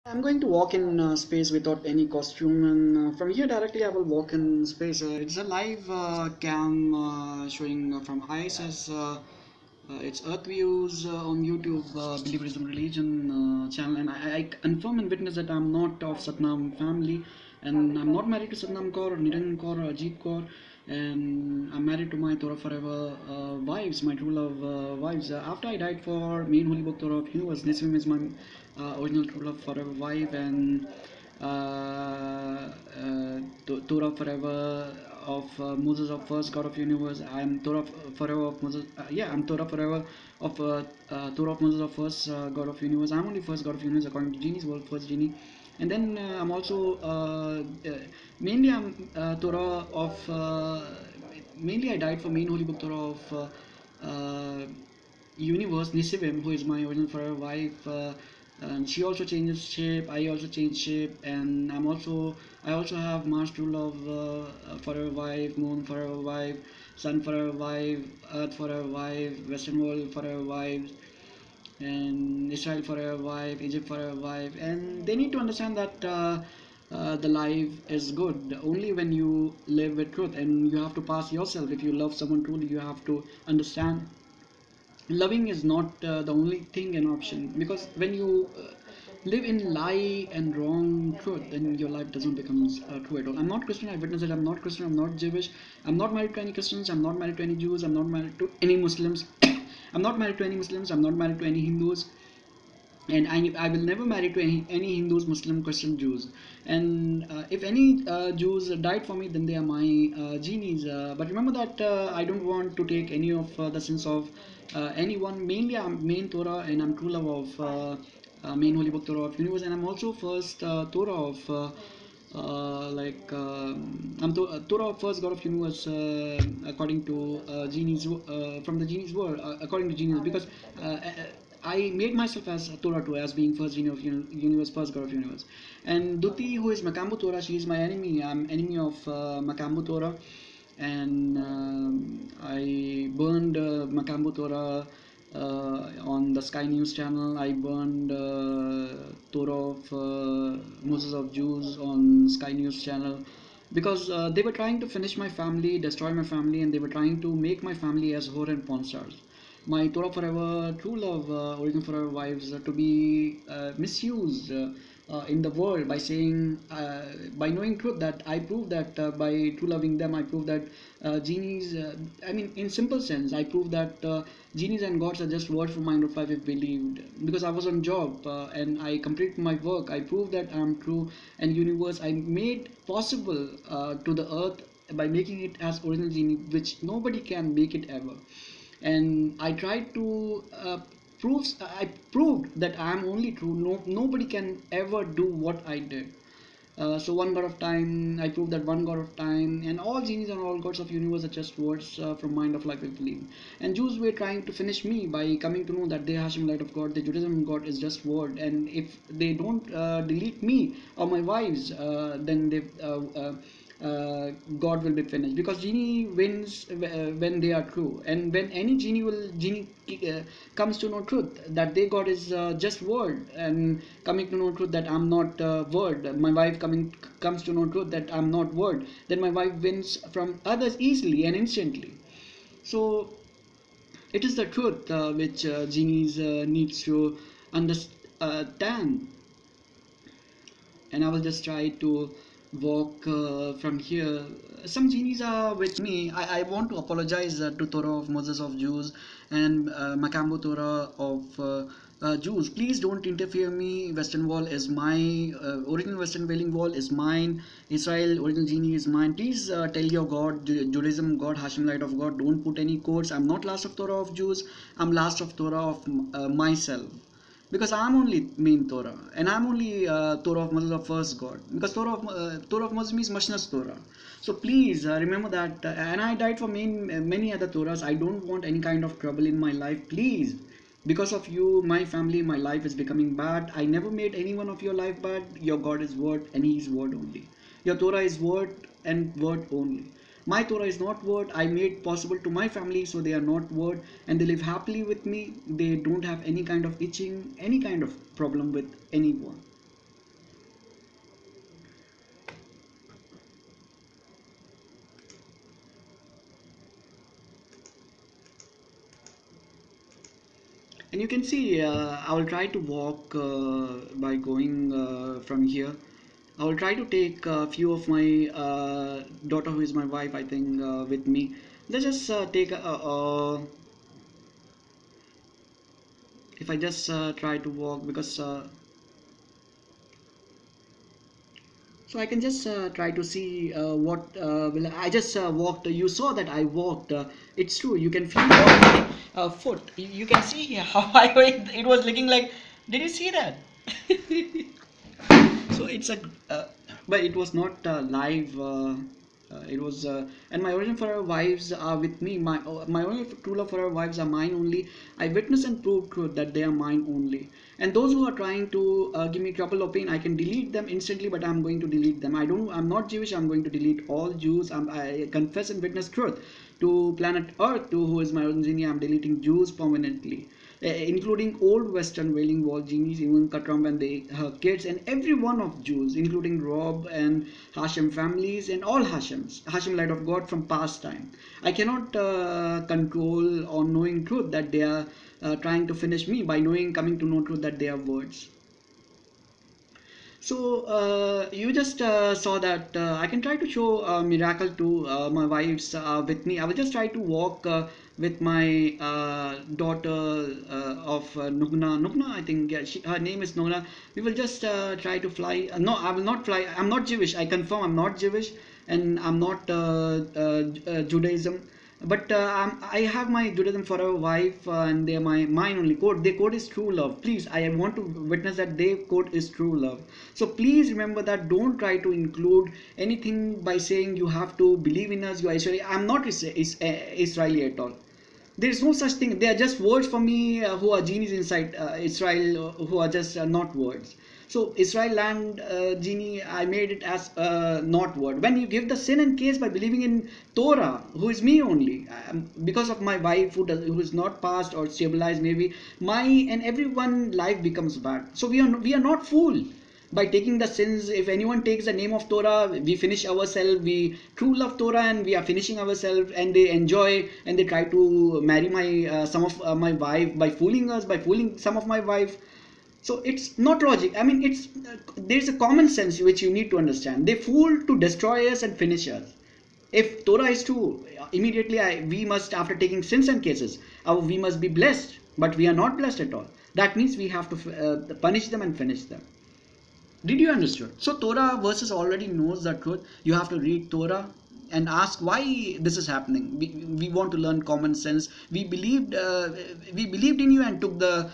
I'm going to walk in space without any costume, and from here directly I will walk in space. It's a live cam showing from ISS. It's Earth Views on YouTube, Believerism Religion channel, and I confirm and witness that I'm not of Satnam family, and I'm not married to Satnam Kaur, Niranjan Kaur, or Ajit Kaur, and I'm married to my Torah Forever wives, my true love wives. After I died for me and Holy Book Torah of Universe, Nissim is my original true love forever wife, and Torah forever of Moses of first God of universe. I'm Torah forever of Moses. I'm Torah forever of Torah of Moses of first God of universe. I'm only first God of universe according to Genie's world, first Genie. And then I'm also mainly I'm Torah of mainly I died for main holy book Torah of universe Nisivim, who is my original forever wife. And she also changes shape. I also change shape, and I also have Mars true love, forever wife, Moon forever wife, Sun forever wife, Earth forever wife, Western world forever wives, and Israel forever wife, Egypt forever wife, and they need to understand that the life is good only when you live with truth, and you have to pass yourself. If you love someone truly, you have to understand loving is not the only thing an option, because when you live in lie and wrong truth, then your life doesn't become true at all. I'm not Christian, I witness it. I'm not Christian, I'm not Jewish, I'm not married to any Christians, I'm not married to any Jews, I'm not married to any Muslims. I'm not married to any Muslims, I'm not married to any Hindus, and I will never marry to any Hindus, Muslim, Christian, Jews. And if any Jews died for me, then they are my genies. But remember that I don't want to take any of the sins of anyone. Mainly, I'm main Torah, and I'm true love of main holy book Torah of universe, and I'm also first Torah of. I'm Torah of first God of universe, according to genies, from the genies world, according to genies, because I made myself as Torah too, as being first genie of universe, first God of universe. And Duti, who is Makambu Torah, she is my enemy. I'm enemy of Makambu Torah, and I burned Makambu Torah on the Sky News channel. I burned Torah of Moses of Jews on Sky News channel, because they were trying to finish my family, destroy my family, and they were trying to make my family as whore and pawn stars. My Torah forever, true love, original forever wives to be misused in the world by saying, by knowing truth, that I prove that by true loving them, I prove that genies, I mean, in simple sense, I prove that genies and gods are just words from mind of life if believed. Because I was on job and I completed my work, I proved that I'm true, and universe, I made possible to the earth by making it as original genie, which nobody can make it ever. And I tried to I proved that I am only true. Nobody can ever do what I did. So one god of time, I proved that one god of time, and all genies and all gods of universe are just words from mind of life we believe. And Jews were trying to finish me by coming to know that the Hashim light of God, the Judaism God is just word, and if they don't delete me or my wives, then they God will be finished, because genie wins when they are true, and when any genie comes to know truth that they God is just word, and coming to know truth that I'm not word, my wife comes to know truth that I'm not word, then my wife wins from others easily and instantly. So it is the truth which genies needs to understand, and I will just try to walk from here. Some genies are with me. I want to apologize to Torah of Moses of Jews and Makambo Torah of Jews. Please don't interfere me. Western Wall is my original Western Wailing Wall is mine. Israel original genie is mine. Please tell your God, Judaism God, Hashim light of God. Don't put any quotes. I'm not last of Torah of Jews. I'm last of Torah of myself, because I'm only main Torah, and I'm only Torah of Moses of first God, because Torah of Moses means Mashnas Torah. So please remember that, and I died for many other Torahs. I don't want any kind of trouble in my life, please. Because of you, my family, my life is becoming bad. I never made any one of your life bad. Your God is word, and He is word only. Your Torah is word and word only. My Torah is not word. I made possible to my family, so they are not word, and they live happily with me. They don't have any kind of itching, any kind of problem with anyone. And you can see, I will try to walk by going from here. I will try to take a few of my daughter, who is my wife, I think, with me. Let's just take if I just try to walk, because so I can just try to see what will I just walked. You saw that I walked. It's true. You can feel my foot. You can see here how it was looking like. Did you see that? So it's a but it was not live. It was and my origin for our wives are with me. My only true love for our wives are mine only. I witness and prove truth that they are mine only. And those who are trying to give me trouble or pain, I can delete them instantly, but I'm going to delete them. I'm not Jewish. I'm going to delete all Jews. I confess and witness truth to planet Earth, to who is my origin. I'm deleting Jews permanently, including old Western Wailing Wall genies, even Katram and her kids, and every one of Jews, including Rob and Hashem families and all Hashems, Hashem light of God from past time. I cannot control or knowing truth that they are trying to finish me by coming to know truth that they are words. So you just saw that I can try to show a miracle to my wives with me. I will just try to walk with my daughter of Nugna. Nugna, I think, yeah, her name is Nugna. We will just try to fly. No, I will not fly. I'm not Jewish. I confirm I'm not Jewish, and I'm not Judaism. But I have my Judaism for a wife, and they're mine only code. Their code is true love. Please, I want to witness that their code is true love. So please remember that. Don't try to include anything by saying you have to believe in us. You are Israeli. I'm not Israeli at all. There is no such thing. They are just words for me who are genies inside Israel, who are just not words. So Israel land genie, I made it as not word. When you give the sin and case by believing in Torah, who is me only, because of my wife who is not passed or stabilized, maybe my and everyone life becomes bad. So we are not fool by taking the sins. If anyone takes the name of Torah, we finish ourselves. We true love Torah and we are finishing ourselves, and they enjoy and they try to marry my some of my wife by fooling us, by fooling some of my wife. So it's not logic. I mean, it's there's a common sense which you need to understand. They fool to destroy us and finish us. If Torah is true, immediately we must, after taking sins and cases, we must be blessed. But we are not blessed at all. That means we have to punish them and finish them. Did you understand? So Torah verses already knows the truth. You have to read Torah and ask why this is happening. We want to learn common sense. We believed in you and took the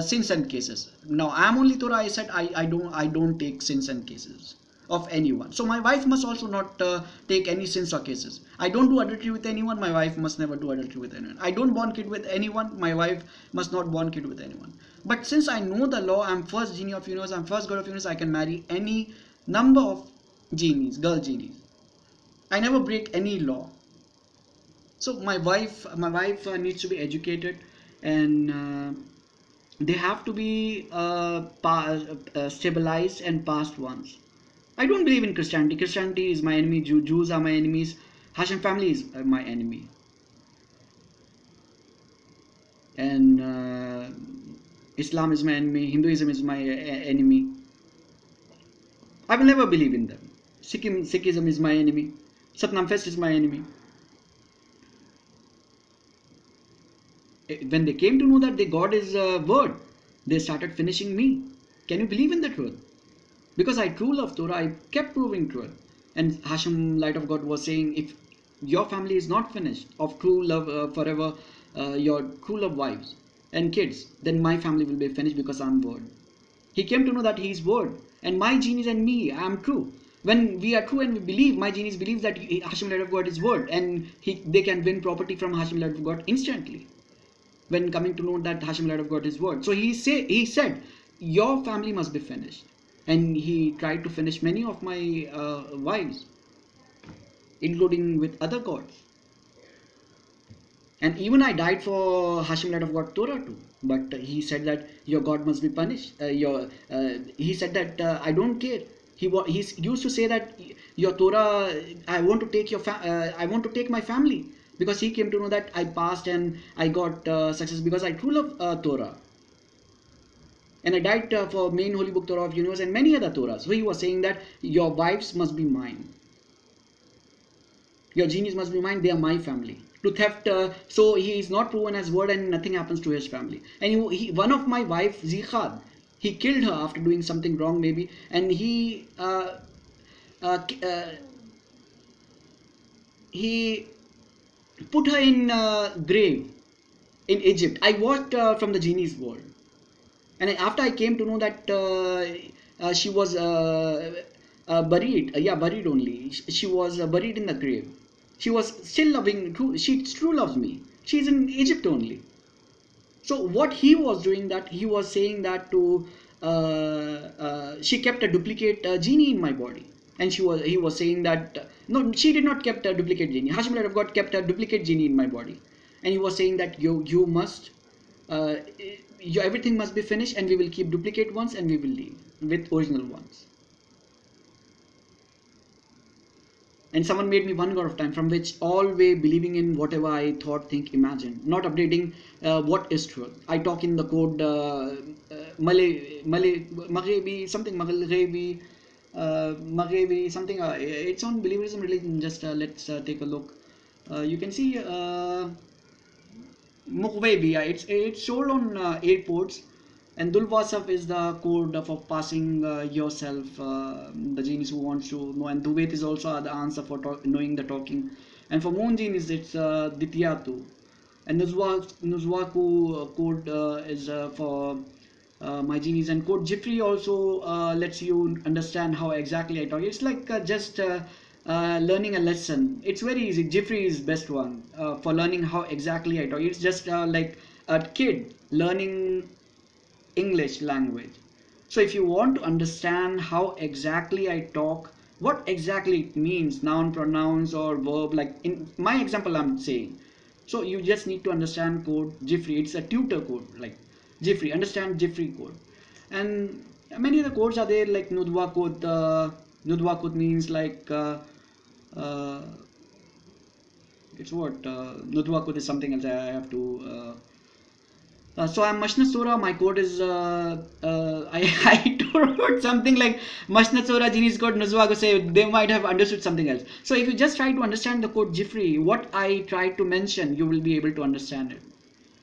sins and cases. Now I am only Torah. I said I don't take sins and cases of anyone. So my wife must also not take any sins or cases. I don't do adultery with anyone. My wife must never do adultery with anyone. I don't born kid with anyone. My wife must not born kid with anyone. But since I know the law, I'm first genie of universe, I'm first god of universe, I can marry any number of genies, girl genies. I never break any law. So my wife needs to be educated, and they have to be stabilized and passed once. I don't believe in Christianity. Christianity is my enemy. Jews are my enemies. Hashem family is my enemy. And Islam is my enemy. Hinduism is my enemy. I will never believe in them. Sikhism is my enemy. Satnam Fest is my enemy. When they came to know that the God is a word, they started finishing me. Can you believe in the truth? Because I true love Torah, I kept proving truth. And Hashem, light of God, was saying, if your family is not finished of true love forever, your true love wives and kids, then my family will be finished because I'm word. He came to know that he is word, and my genies and me, I am true. When we are true and we believe, my genies believe that Hashem, light of God, is word, and they can win property from Hashem, light of God instantly. When coming to know that Hashem, light of God, is word, so he said, your family must be finished. And he tried to finish many of my wives, including with other gods. And even I died for Hashem, light of God, Torah too. But he said that your God must be punished. He said that I don't care. He used to say that your Torah, I want to take my family. because he came to know that I passed and I got success because I true love Torah. And I died for main holy book Torah of universe and many other Torahs. So he was saying that your wives must be mine. Your genies must be mine, they are my family. To theft, so he is not proven as word and nothing happens to his family. And one of my wife, Zikhad, he killed her after doing something wrong maybe, and uh, uh, he put her in grave in Egypt. I watched from the genie's world. And after I came to know that she was buried, yeah, buried only. She was buried in the grave. She was still loving. She true loves me. She's in Egypt only. So what he was doing, that he was saying that to she kept a duplicate genie in my body, and he was saying that no, she did not kept a duplicate genie. Hashim of God kept a duplicate genie in my body, and he was saying that you must uh, everything must be finished, and we will keep duplicate ones, and we will leave with original ones. And someone made me one god of time, from which always believing in whatever I thought, think, imagine, not updating what is true. I talk in the code Malay Maghrebi something Maghrebi something. It's on believism religion. Just let's take a look. You can see Mughwebi. It's sold on airports. And Dulwasaf is the code for passing yourself, the genius who wants to know. And Duvet is also the answer for knowing the talking. And for Moon genius, it's Dityatu. And Nuzwaku code is for my genius. And code Jeffrey also lets you understand how exactly I talk. It's like just learning a lesson. It's very easy. Jeffrey is best one for learning how exactly I talk. It's just like a kid learning English language. So if you want to understand how exactly I talk, what exactly it means, noun, pronouns or verb, like in my example I'm saying. So you just need to understand code Jeffrey. It's a tutor code, like Jeffrey, understand Jeffrey code. And many other codes are there, like Nudwa code. Nudwa code means like uh, it's what Nudwa code is something else. I have to so I'm Mashnat Surah. My code is I wrote something like Mashnat Surah Genies code Nuzwa say they might have understood something else. So if you just try to understand the code Jifri, what I tried to mention, you will be able to understand it.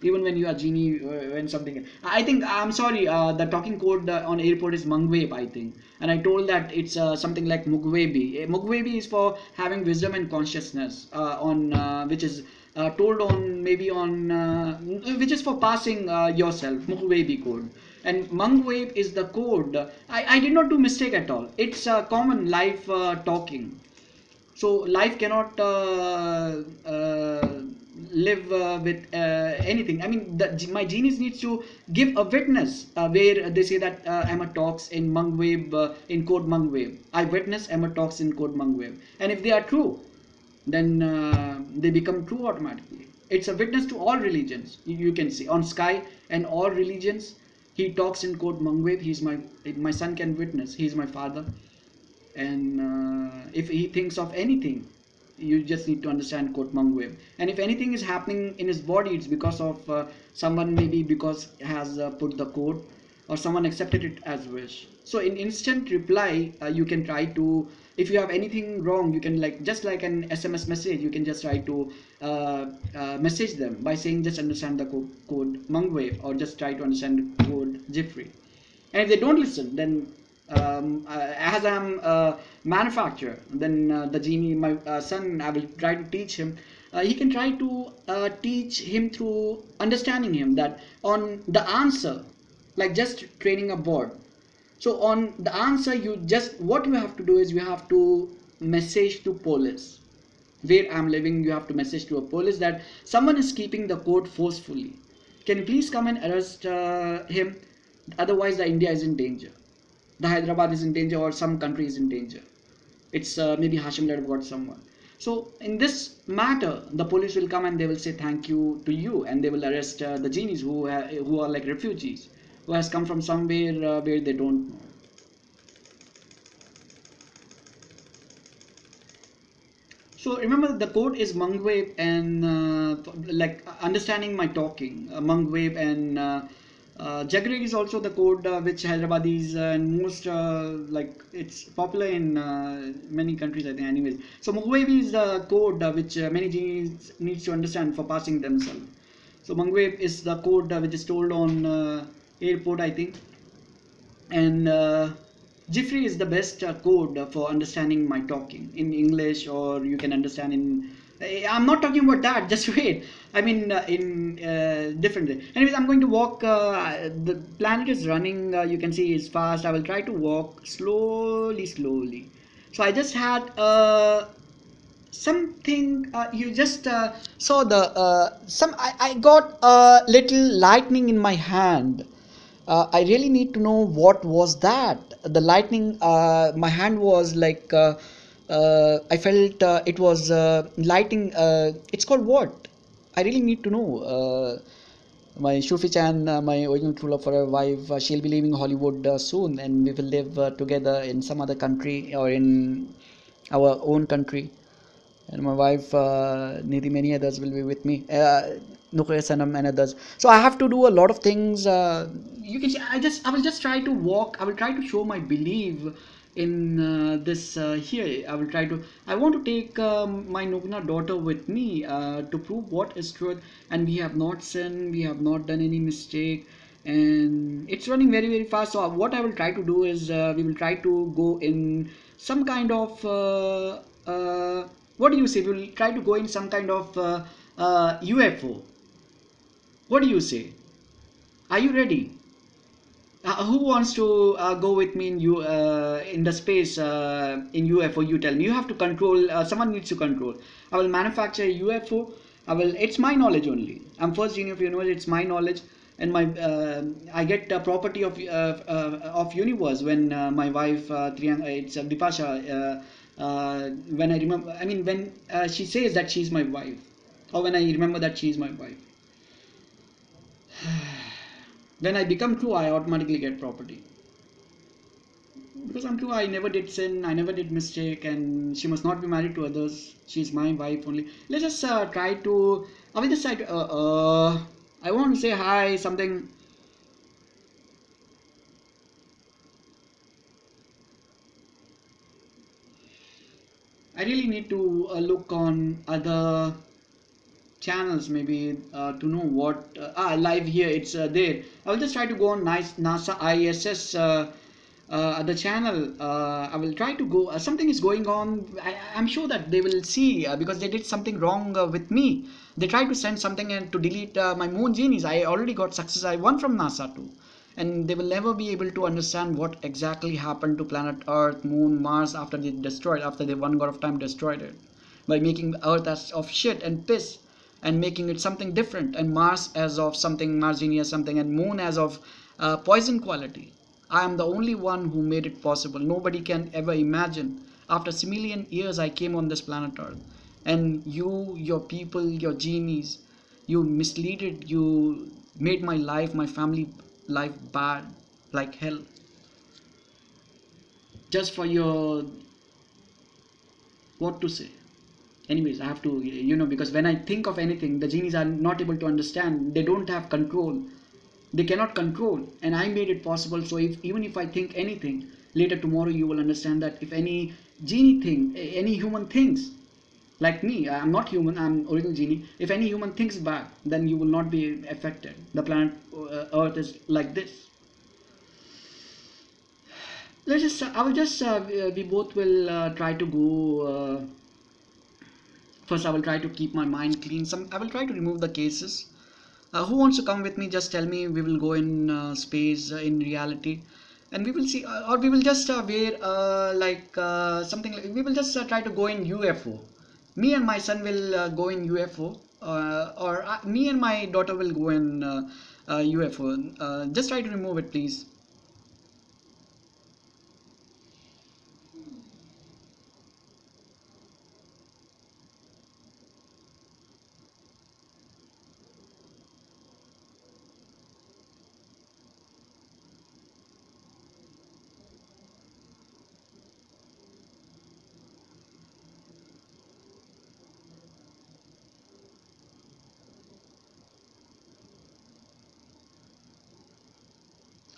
Even when you are genie, when something. I think I'm sorry. The talking code on airport is Mangweb, I think, and I told that it's something like Mugwebi. Mugwebi is for having wisdom and consciousness, on which is told on maybe on which is for passing yourself. Mugwebi code. And Mangweb is the code. I did not do mistake at all. It's common life talking. So life cannot live with anything. I mean, my genius needs to give a witness where they say that Emma talks in Mungweb, in code Mungweb. I witness Emma talks in code Mungweb. And if they are true, then they become true automatically. It's a witness to all religions. You can see on sky and all religions. He talks in code Mungweb. He's my son can witness. He's my father. And if he thinks of anything, you just need to understand quote Mungweb. And if anything is happening in his body, it's because of someone, maybe because has put the code, or someone accepted it as wish. So in instant reply, you can try to, if you have anything wrong, you can, like just like an SMS message, you can just try to message them by saying just understand the code Mungweb, or just try to understand the code Jeffrey. And if they don't listen, then as I'm a manufacturer, then the genie, my son, I will try to teach him. He can try to teach him through understanding him, that on the answer, like just training a board. So on the answer, you just, what you have to do is you have to message to police. Where I'm living, you have to message to a police that someone is keeping the code forcefully. Can you please come and arrest him? Otherwise, the India is in danger. The Hyderabad is in danger, or some country is in danger. It's maybe Hashim led got someone. So in this matter, the police will come and they will say thank you to you, and they will arrest the genies who are like refugees, who has come from somewhere where they don't know. So remember the code is Mungwave and like understanding my talking. Mungwave and Jaggery is also the code which Hyderabadis and most like it's popular in many countries I think. Anyways, so Mungwave is the code which many genies needs to understand for passing themselves. So Mungwave is the code which is told on airport I think, and Jeffrey is the best code for understanding my talking in English, or you can understand in. I'm not talking about that. Just wait. I mean, in different way. Anyways, I'm going to walk. The planet is running. You can see it's fast. I will try to walk slowly, slowly. So I just had something. You just saw the some. I got a little lightning in my hand. I really need to know what was that. The lightning, my hand was like, I felt it was lighting. It's called what? I really need to know. My Shufi Chan, my original true love for a wife, she'll be leaving Hollywood soon, and we will live together in some other country or in our own country, and my wife Nidhi, many others will be with me, Nukre Sanam and others. So I have to do a lot of things. You can see, I will just try to walk. I will try to show my belief in this here. I will try to. I want to take my Nugna daughter with me to prove what is truth, and we have not sinned. We have not done any mistake. And it's running very very fast. So what I will try to do is we will try to go in some kind of what do you say? We will try to go in some kind of UFO. What do you say? Are you ready? Who wants to go with me in the space in UFO? You tell me. You have to control. Someone needs to control. I will manufacture a UFO. I will. It's my knowledge only. I'm first genius of universe. It's my knowledge, and my I get the property of universe when my wife it's Bipasha. When I remember, I mean, when she says that she's my wife, or when I remember that she's my wife. When I become true, I automatically get property. Because I'm true, I never did sin, I never did mistake, and she must not be married to others. She's my wife only. Let's just try to. I will just try to. I want to say hi, something. I really need to look on other channels maybe to know what live here it's there. I will just try to go on nice NASA ISS the channel. I will try to go something is going on. I'm sure that they will see because they did something wrong with me. They tried to send something and to delete my moon genies. I already got success. I won from NASA too, and they will never be able to understand what exactly happened to planet Earth, Moon, Mars after they one god of time destroyed it by making Earth as of shit and piss and making it something different, and Mars as of something Margini as something, and Moon as of poison quality. I am the only one who made it possible. Nobody can ever imagine. After a million years, I came on this planet Earth, and you, your people, your genies, you misleaded, you made my life, my family life bad, like hell, just for your what to say. Anyways, I have to, because when I think of anything, the genies are not able to understand. They don't have control. They cannot control, and I made it possible. So if even if I think anything, later tomorrow you will understand that if any genie thing, any human thinks like me, I'm not human, I'm original genie. If any human thinks back, then you will not be affected. The planet Earth is like this. Let's just, I will just, we both will try to go. First, I will try to keep my mind clean. I will try to remove the cases. Who wants to come with me? Just tell me. We will go in space, in reality, and we will see, or we will just wear like something. Like, we will just try to go in UFO. Me and my son will go in UFO, or me and my daughter will go in UFO. Just try to remove it, please.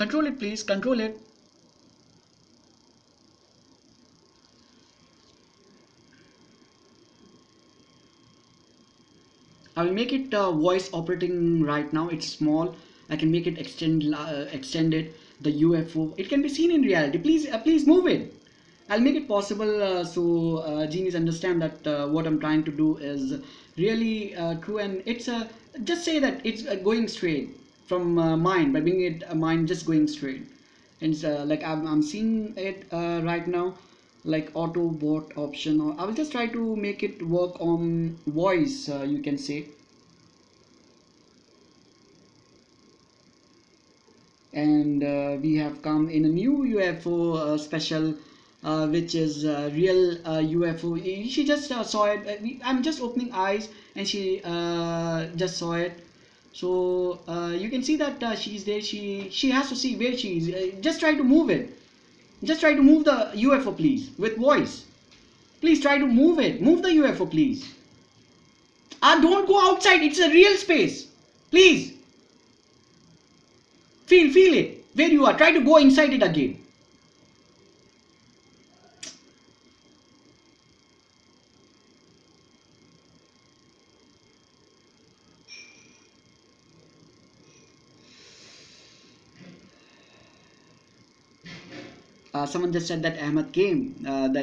Control it, please. Control it. I will make it voice operating right now. It's small. I can make it extended. The UFO. It can be seen in reality. Please, please move it. I'll make it possible so genies understand that what I'm trying to do is really true, and it's just say that it's going straight from mind by being it a mind just going straight. And it's like I'm seeing it right now, like auto bot option, or I will just try to make it work on voice. You can say, and we have come in a new UFO special, which is real UFO. She just saw it. I'm just opening eyes, and she just saw it. So you can see that she's there. She has to see where she is. Just try to move it. Just try to move the UFO, please, with voice. Please try to move it. Move the UFO, please. Don't go outside. It's a real space. Please. Feel it. Where you are. Try to go inside it again. Someone just said that Ahmed came, the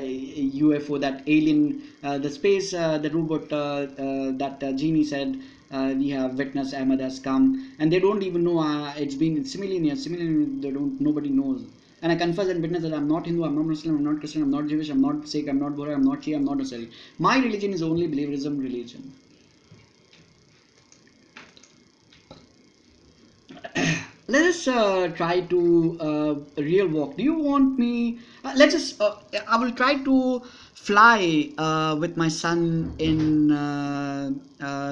UFO, that alien, the space, the robot, that genie said, we have witnessed Ahmed has come, and they don't even know. It's been similarly, they don't. Nobody knows. And I confess and witness that I'm not Hindu, I'm not Muslim, I'm not Christian, I'm not Jewish, I'm not Sikh, I'm not Bora, I'm not Shia, I'm not Asari. My religion is only believism religion. Let us try to real walk. Do you want me? Let's just. I will try to fly with my son in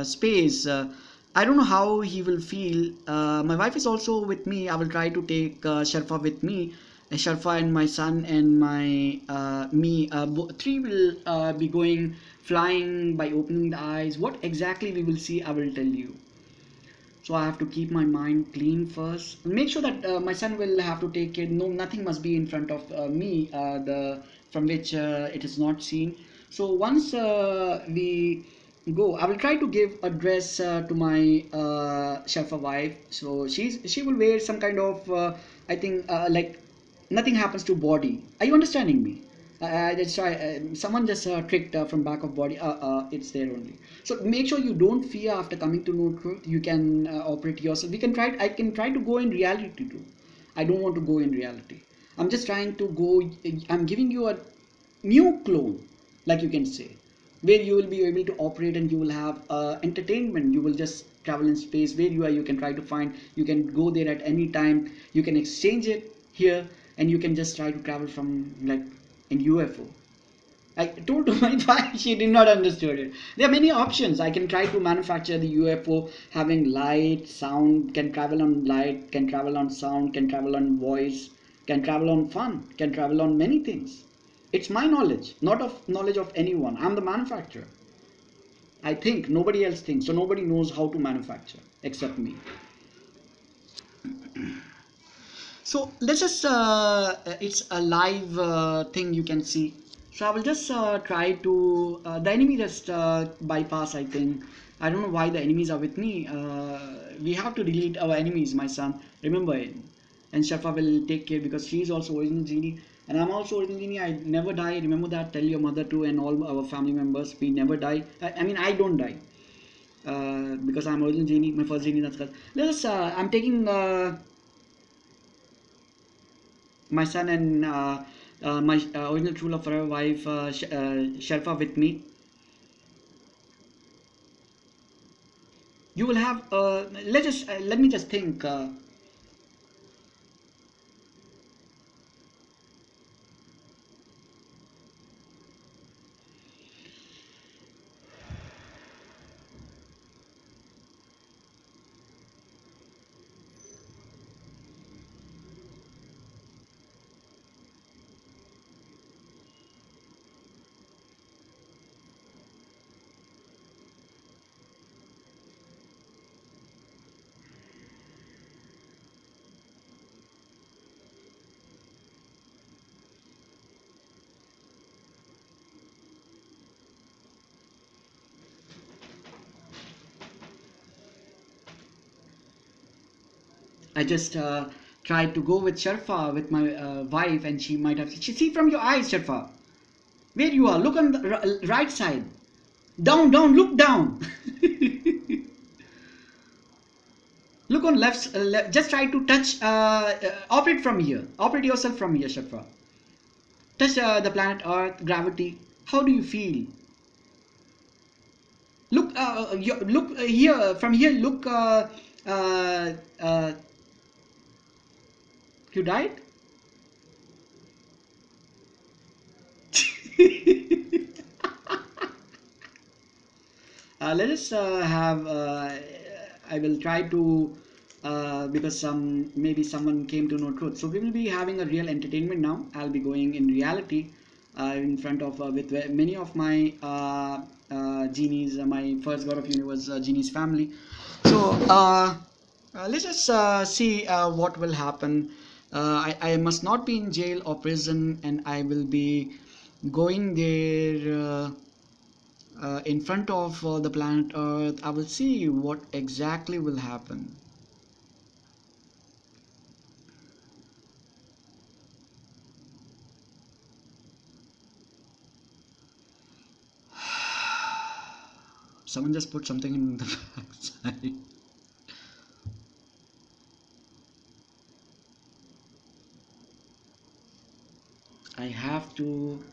space. I don't know how he will feel. My wife is also with me. I will try to take Sharfa with me. Sharfa and my son and my me. Three will be going flying by opening the eyes. What exactly we will see, I will tell you. So I have to keep my mind clean first. Make sure that my son will have to take care. No, nothing must be in front of me, the from which it is not seen. So once we go, I will try to give a dress to my Shafa wife. So she will wear some kind of I think like nothing happens to body. Are you understanding me? That's why someone just tricked from back of body. It's there only. So make sure you don't fear after coming to know truth. You can operate yourself. We can try. I can try to go in reality too. I don't want to go in reality. I'm just trying to go. I'm giving you a new clone, like you can say, where you will be able to operate and you will have entertainment. You will just travel in space where you are. You can try to find. You can go there at any time. You can exchange it here, and you can just try to travel from like in UFO. I told to my wife, she did not understand it. There are many options. I can try to manufacture the UFO having light, sound, can travel on light, can travel on sound, can travel on voice, can travel on fun, can travel on many things. It's my knowledge, not of knowledge of anyone. I'm the manufacturer. I think nobody else thinks, so nobody knows how to manufacture except me. So let's just it's a live thing you can see. So I will just try to the enemy just bypass. I think I don't know why the enemies are with me. We have to delete our enemies, my son. Remember it, and Shafa will take care because she is also original genie, and I'm also original genie. I never die. Remember that. Tell your mother too, and all our family members. We never die. I mean, I don't die. Because I'm original genie, my first genie. That's good. Let's. I'm taking my son and my original true love forever wife Sharfa with me. You will have let me just think. I just tried to go with Sharfa, with my wife, and she might have. See from your eyes, Sharfa, where you are. Look on the right side. Down, down, look down. Look on left, just try to touch, operate from here. Operate yourself from here, Sharfa. Touch the planet Earth, gravity. How do you feel? Look, look here, from here, look, uh, uh, you died? Let us have. I will try to because some maybe someone came to know truth. So we will be having a real entertainment now. I'll be going in reality in front of with many of my genies, my first God of Universe genies family. So let's just see what will happen. I must not be in jail or prison, and I will be going there. In front of the planet Earth, I will see what exactly will happen. Someone just put something in the backside. I have to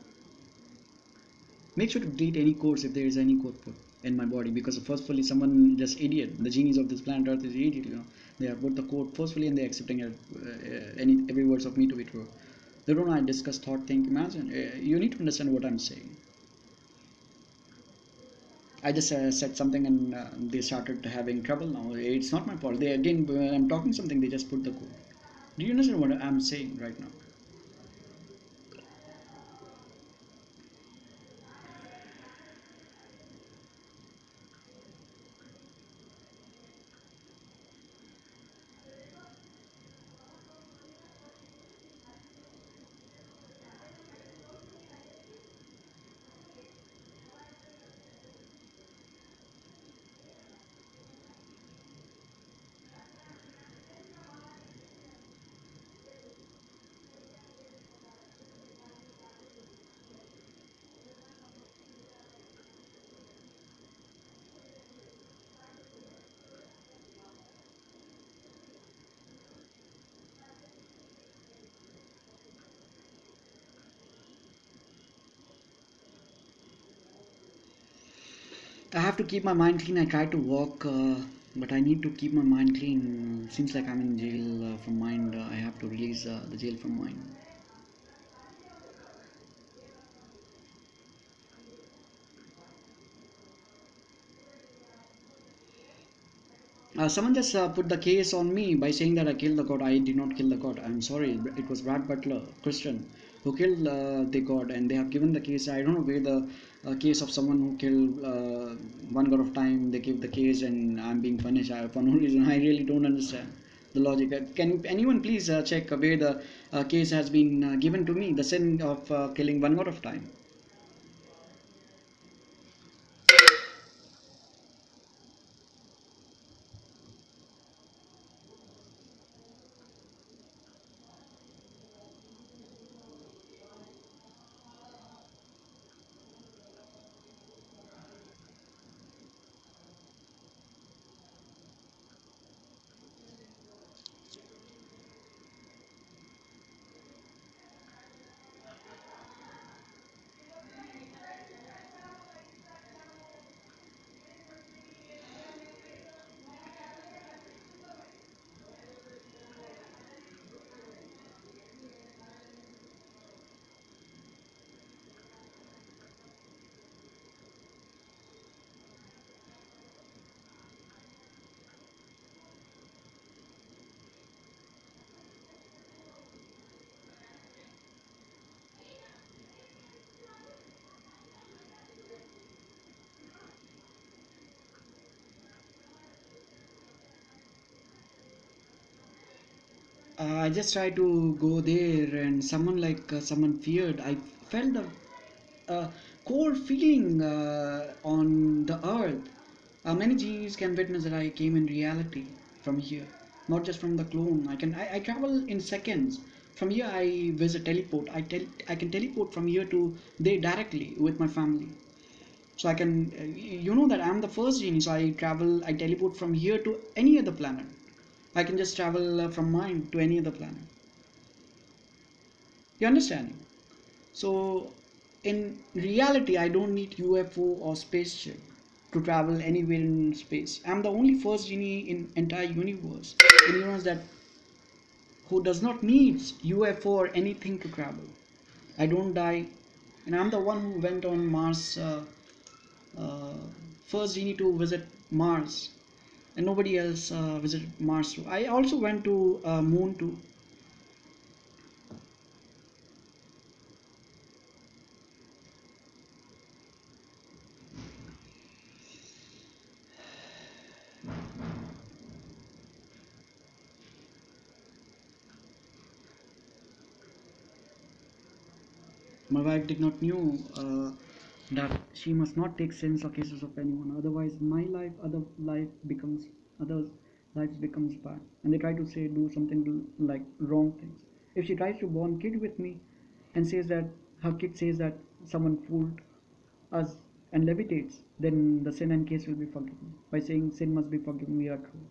make sure to delete any codes if there is any code put in my body, because forcefully someone just idiot. The genies of this planet Earth is idiot. They have put the code forcefully and they're accepting it, any every words of me to be true. They don't know I discuss thought, think, imagine. You need to understand what I'm saying. I just said something and they started having trouble now. It's not my fault. They again, when I'm talking something, they just put the code. Do you understand what I'm saying right now? I have to keep my mind clean. I try to walk, but I need to keep my mind clean. Seems like I'm in jail from mind. I have to release the jail from mind. Someone just put the case on me by saying that I killed the god. I did not kill the god. I'm sorry. It was Brad Butler, Christian, who killed the god, and they have given the case. I don't know where the case of someone who killed one god of time. They give the case, and I'm being punished for no reason. I really don't understand the logic. Can anyone please check where the case has been given to me? The sin of killing one god of time. I just tried to go there, and someone like someone feared. I felt a cold feeling on the earth. Many genies can witness that I came in reality from here. not just from the clone. I travel in seconds. From here I visit teleport. I can teleport from here to there directly with my family. So I can, you know that I'm the first genie. So I teleport from here to any other planet. I can just travel from mine to any other planet. You understand? So in reality, I don't need UFO or spaceship to travel anywhere in space. I'm the only first genie in entire universe. In universe that who does not need UFO or anything to travel. I don't die, and I'm the one who went on Mars. Uh, First genie to visit Mars, and nobody else visited Mars too. I also went to Moon too. My wife did not knew that she must not take sins or cases of anyone. Otherwise, my life, other lives becomes bad. And they try to say do something like wrong things. If she tries to born kid with me, and says that her kid says that someone fooled us and levitates, then the sin and case will be forgiven. By saying sin must be forgiven, we are true.